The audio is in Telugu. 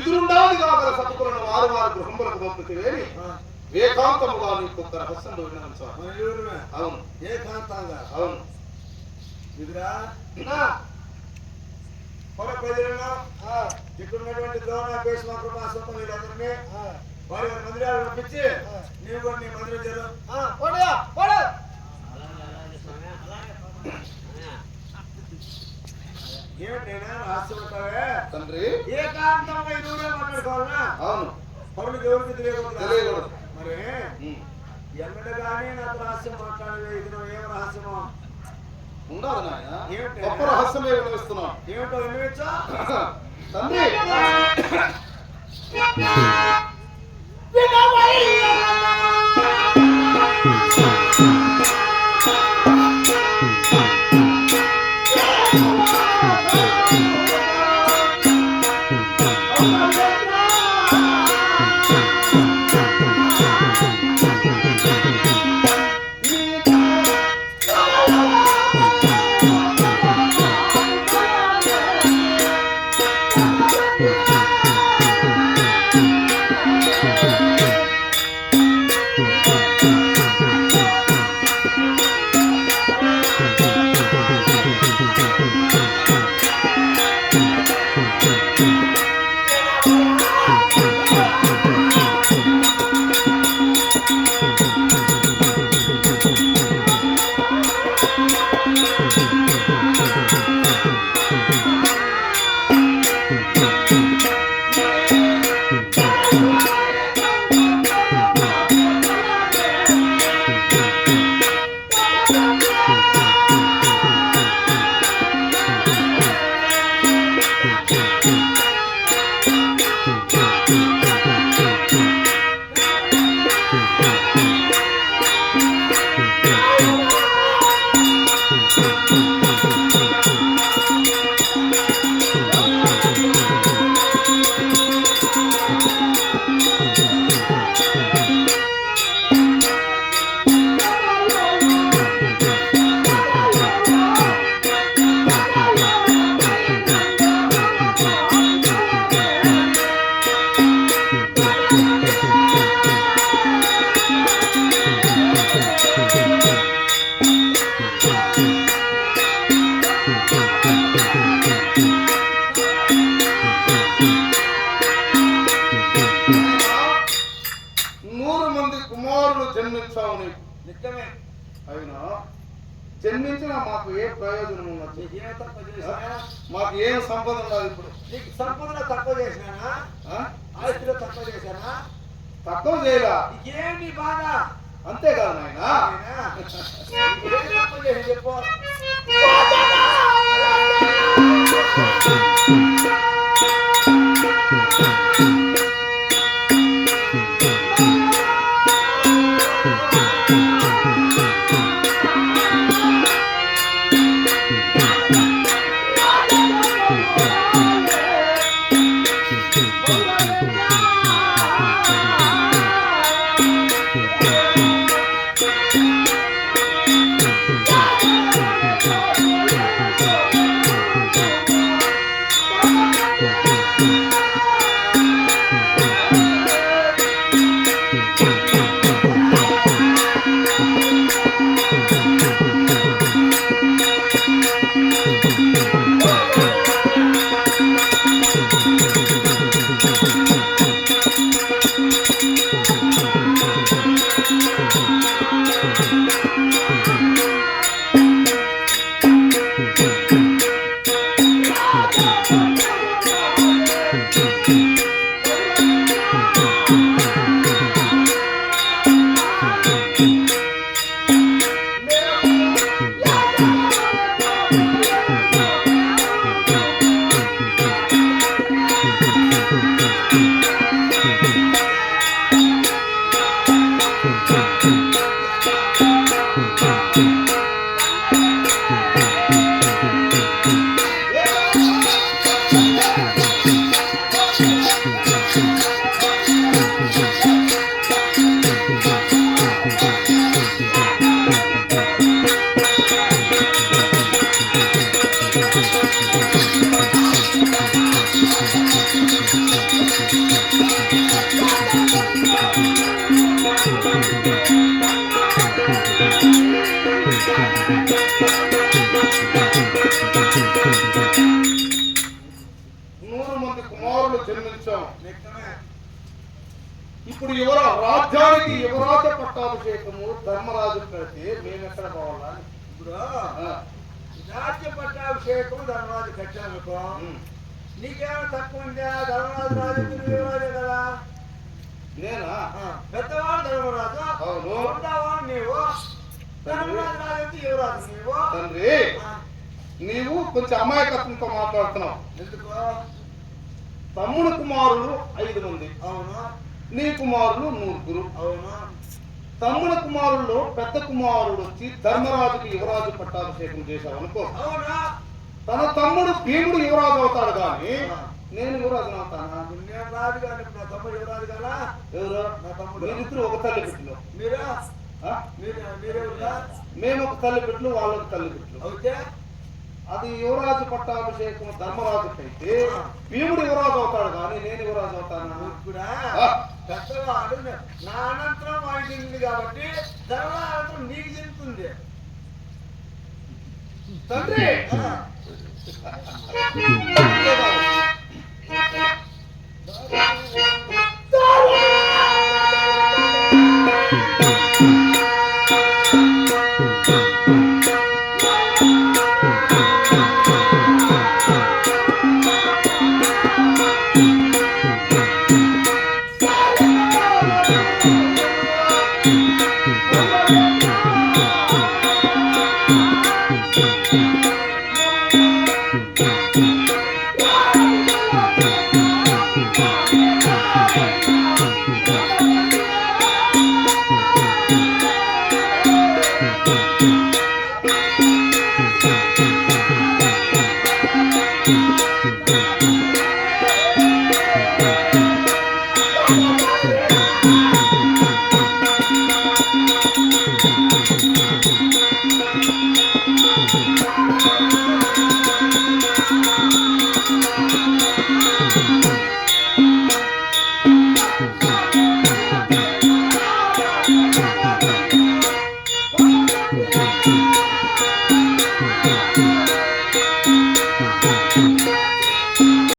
విధులుండాలి కాగల సతుకులను వారు వారు గృహములకు పంపితే వేని ఏకాంతముగా నీకు ఒక రహస్యం విన్నాను సార్. అవును, ఏకాంతంగా. అవును. ఇదిరా ప్రజలను ఇక్కడున్నటువంటి ద్రోణ భీష్మ కృపాసంతం వీళ్ళందరినీ వారి మందిరాలు పంపించి నీవు కూడా నీ మందిరం చేరు. ఏమిటైనా రహస్యమంటావే తండ్రి? ఏకాంతంగా ఇరువురే మాట్లాడుకోవాలనా? అవును. పౌరులకు ఎవరికి తెలియకూడదు. మరి ఎన్నడగానే నాకు రహస్యం మాట్లాడవే, ఇది నువ్వు ఏం రహస్యమో ఉండాలి నాయన. గొప్ప రహస్యమే వినిపిస్తున్నావు. ఏమిటో వినిపించా తండ్రి? అయినా జన్మించిన మాకు ఏ ప్రయోజనం ఉన్నది? మాకు ఏం సంపద ఉన్నది? ఇప్పుడు నీకు సంపదలో తక్కువ చేసినా, ఆస్తిలో తక్కువ చేశానా? తక్కువ చేయరా? ఏంటి బాధ? అంతేకాదు నాయన. తక్కువ చేసి చెప్పు. నూరు మంది కుమారులు జన్మించాం. నిజమే. ఇప్పుడు రాజ్యానికి యువరాజ పట్టాభిషేకము ధర్మరాజు కడితే మేము ఎక్కడ పోవాలా? ఇప్పుడు రాజ్య పట్టాభిషేకం ధర్మరాజు కట్టానుకో, నీకేమైనా తక్కువ ఉందా? ధర్మరాజు రాజు యువరాజే కదా. నేనా? పెద్దవాడు ధర్మరాజు, అవును. రెండవాడు నీవు. ధర్మరాజు రాజు యువరాజు నీవు. తండ్రి, నీవు కొంచెం అమాయకత్వంతో మాట్లాడుతున్నావు. ఎందుకు? తమ్ముడు కుమారులు 5 మంది, అవును. నీ కుమారులు 9. అవును. తమ్ముడు కుమారుల్లో పెద్ద కుమారుడు వచ్చి ధర్మరాజుకి యువరాజు పట్టాభిషేకం చేశావు అనుకో, అవునా? తన తమ్ముడు భీముడు యువరాజు అవుతాడు కానీ నేను యువరాజు అవుతానా? నేను రాజు కానీ నా తమ్ముడు యువరాజు కదా. ఎవరు? నా తమ్ముడు. మీరిద్దరు ఒక తల్లి బిడ్డలు. మీరా? మీరెవరుగా? మేము ఒక తల్లి బిడ్డలు, వాళ్ళు ఒక తల్లి బిడ్డలు. అయితే అది యువరాజు పట్టాభిషేకం ధర్మరాజుకి అయితే భీముడు యువరాజు అవుతాడు కానీ నేను యువరాజు అవుతానా? కూడా పెద్దవాడు నా అనంతరం వాడికి చెందింది కాబట్టి ధర్మరాజు నీకు చెందుతుంది. తండ్రి, Thank you.